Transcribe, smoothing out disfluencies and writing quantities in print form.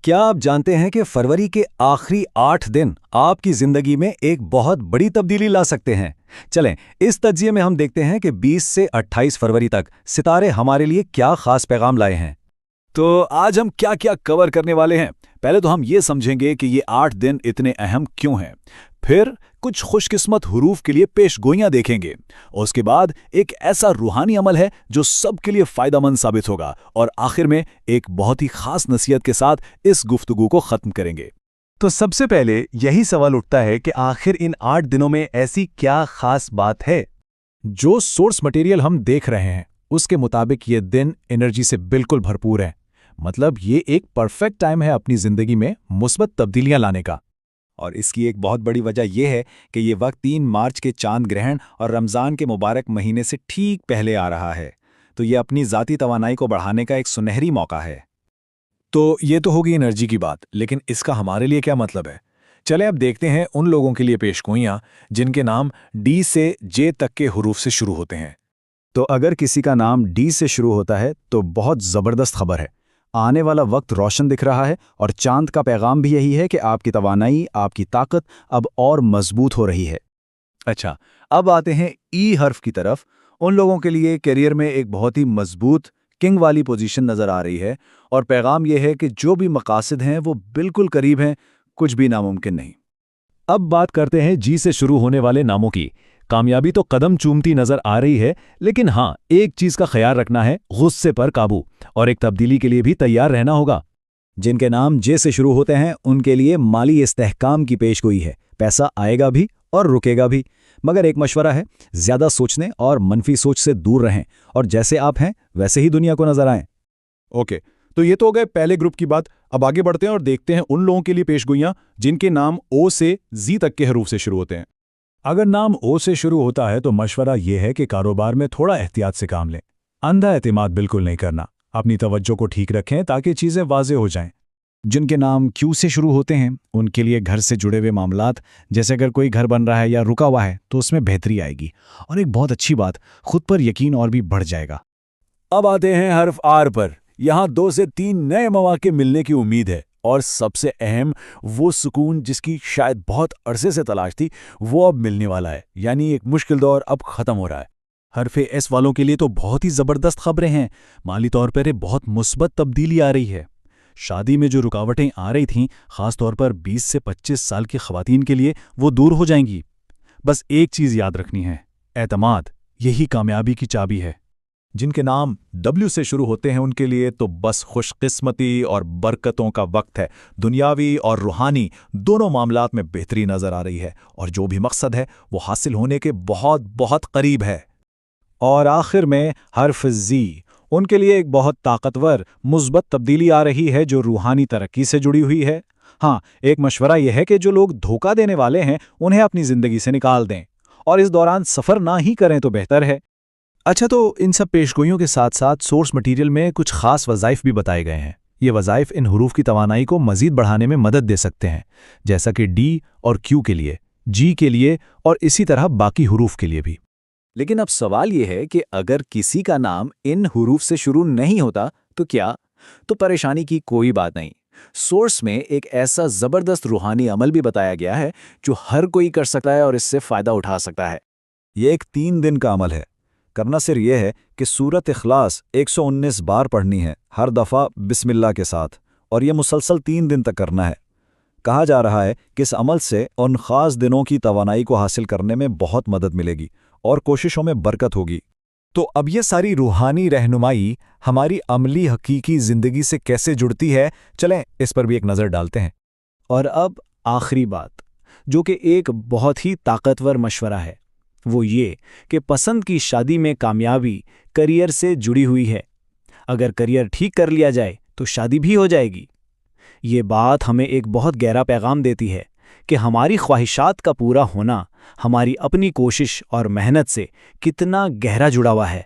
کیا آپ جانتے ہیں کہ فروری کے آخری 8 دن آپ کی زندگی میں ایک بہت بڑی تبدیلی لا سکتے ہیں؟ چلیں اس تجزیے میں ہم دیکھتے ہیں کہ 20 سے 28 فروری تک ستارے ہمارے لیے کیا خاص پیغام لائے ہیں۔ تو آج ہم کیا کیا کور کرنے والے ہیں؟ پہلے تو ہم یہ سمجھیں گے کہ یہ 8 دن اتنے اہم کیوں ہیں، پھر کچھ خوش قسمت حروف کے لیے پیش گوئیاں دیکھیں گے، اور اس کے بعد ایک ایسا روحانی عمل ہے جو سب کے لیے فائدہ مند ثابت ہوگا، اور آخر میں ایک بہت ہی خاص نصیحت کے ساتھ اس گفتگو کو ختم کریں گے۔ تو سب سے پہلے یہی سوال اٹھتا ہے کہ آخر ان 8 دنوں میں ایسی کیا خاص بات ہے؟ جو سورس مٹیریل ہم دیکھ رہے ہیں اس کے مطابق یہ دن انرجی سے بالکل بھرپور ہے، مطلب یہ ایک پرفیکٹ ٹائم ہے اپنی زندگی میں مثبت تبدیلیاں لانے کا۔ اور اس کی ایک بہت بڑی وجہ یہ ہے کہ یہ وقت 3 مارچ کے چاند گرہن اور رمضان کے مبارک مہینے سے ٹھیک پہلے آ رہا ہے، تو یہ اپنی ذاتی توانائی کو بڑھانے کا ایک سنہری موقع ہے۔ تو یہ تو ہوگی انرجی کی بات، لیکن اس کا ہمارے لیے کیا مطلب ہے؟ چلے اب دیکھتے ہیں ان لوگوں کے لیے پیش گوئیاں جن کے نام ڈی سے جے تک کے حروف سے شروع ہوتے ہیں۔ تو اگر کسی کا نام ڈی سے شروع ہوتا ہے تو بہت زبردست خبر ہے، آنے والا وقت روشن دکھ رہا ہے، اور چاند کا پیغام بھی یہی ہے کہ آپ کی توانائی، آپ کی طاقت اب اور مضبوط ہو رہی ہے۔ اچھا، اب آتے ہیں ای حرف کی طرف۔ ان لوگوں کے لیے کیریئر میں ایک بہت ہی مضبوط کنگ والی پوزیشن نظر آ رہی ہے، اور پیغام یہ ہے کہ جو بھی مقاصد ہیں وہ بالکل قریب ہیں، کچھ بھی ناممکن نہیں۔ اب بات کرتے ہیں جی سے شروع ہونے والے ناموں کی۔ کامیابی تو قدم چومتی نظر آ رہی ہے، لیکن ہاں ایک چیز کا خیال رکھنا ہے، غصے پر قابو، اور ایک تبدیلی کے لیے بھی تیار رہنا ہوگا۔ جن کے نام جے سے شروع ہوتے ہیں ان کے لیے مالی استحکام کی پیش گوئی ہے، پیسہ آئے گا بھی اور رکے گا بھی، مگر ایک مشورہ ہے، زیادہ سوچنے اور منفی سوچ سے دور رہیں، اور جیسے آپ ہیں ویسے ہی دنیا کو نظر آئیں۔ اوکے، تو یہ تو ہو گئے پہلے گروپ کی بات۔ اب آگے بڑھتے ہیں اور دیکھتے ہیں ان لوگوں کے لیے پیش گوئیاں جن کے نام او سے زی تک کے حروف سے شروع ہوتے ہیں۔ اگر نام او سے شروع ہوتا ہے تو مشورہ یہ ہے کہ کاروبار میں تھوڑا احتیاط سے کام لیں، اندھا اعتماد بالکل نہیں کرنا، اپنی توجہ کو ٹھیک رکھیں تاکہ چیزیں واضح ہو جائیں۔ جن کے نام کیو سے شروع ہوتے ہیں ان کے لیے گھر سے جڑے ہوئے معاملات، جیسے اگر کوئی گھر بن رہا ہے یا رکا ہوا ہے تو اس میں بہتری آئے گی، اور ایک بہت اچھی بات، خود پر یقین اور بھی بڑھ جائے گا۔ اب آتے ہیں حرف آر پر۔ یہاں 2 سے 3 نئے مواقع ملنے کی امید ہے، اور سب سے اہم وہ سکون جس کی شاید بہت عرصے سے تلاش تھی، وہ اب ملنے والا ہے، یعنی ایک مشکل دور اب ختم ہو رہا ہے۔ حرف ایس والوں کے لیے تو بہت ہی زبردست خبریں ہیں، مالی طور پر بہت مثبت تبدیلی آ رہی ہے۔ شادی میں جو رکاوٹیں آ رہی تھیں، خاص طور پر 20 سے 25 سال کی خواتین کے لیے، وہ دور ہو جائیں گی۔ بس ایک چیز یاد رکھنی ہے، اعتماد، یہی کامیابی کی چابی ہے۔ جن کے نام ڈبلیو سے شروع ہوتے ہیں ان کے لیے تو بس خوش قسمتی اور برکتوں کا وقت ہے، دنیاوی اور روحانی دونوں معاملات میں بہتری نظر آ رہی ہے، اور جو بھی مقصد ہے وہ حاصل ہونے کے بہت بہت قریب ہے۔ اور آخر میں حرف زی، ان کے لیے ایک بہت طاقتور مثبت تبدیلی آ رہی ہے جو روحانی ترقی سے جڑی ہوئی ہے۔ ہاں، ایک مشورہ یہ ہے کہ جو لوگ دھوکہ دینے والے ہیں انہیں اپنی زندگی سے نکال دیں، اور اس دوران سفر نہ ہی کریں تو بہتر ہے۔ اچھا، تو ان سب پیشگوئیوں کے ساتھ ساتھ سورس مٹیریل میں کچھ خاص وظائف بھی بتائے گئے ہیں۔ یہ وظائف ان حروف کی توانائی کو مزید بڑھانے میں مدد دے سکتے ہیں، جیسا کہ ڈی اور کیو کے لیے، جی کے لیے، اور اسی طرح باقی حروف کے لیے بھی۔ لیکن اب سوال یہ ہے کہ اگر کسی کا نام ان حروف سے شروع نہیں ہوتا تو کیا؟ تو پریشانی کی کوئی بات نہیں۔ سورس میں ایک ایسا زبردست روحانی عمل بھی بتایا گیا ہے جو ہر کوئی کر سکتا ہے اور اس سے فائدہ اٹھا سکتا ہے۔ یہ ایک 3 دن کا عمل ہے۔ کرنا صرف یہ ہے کہ سورت اخلاص 119 بار پڑھنی ہے، ہر دفعہ بسم اللہ کے ساتھ، اور یہ مسلسل 3 دن تک کرنا ہے۔ کہا جا رہا ہے کہ اس عمل سے ان خاص دنوں کی توانائی کو حاصل کرنے میں بہت مدد ملے گی اور کوششوں میں برکت ہوگی۔ تو اب یہ ساری روحانی رہنمائی ہماری عملی حقیقی زندگی سے کیسے جڑتی ہے، چلیں اس پر بھی ایک نظر ڈالتے ہیں۔ اور اب آخری بات، جو کہ ایک بہت ہی طاقتور مشورہ ہے، وہ یہ کہ پسند کی شادی میں کامیابی کریئر سے جڑی ہوئی ہے۔ اگر کریئر ٹھیک کر لیا جائے تو شادی بھی ہو جائے گی۔ یہ بات ہمیں ایک بہت گہرا پیغام دیتی ہے کہ ہماری خواہشات کا پورا ہونا ہماری اپنی کوشش اور محنت سے کتنا گہرا جڑا ہوا ہے۔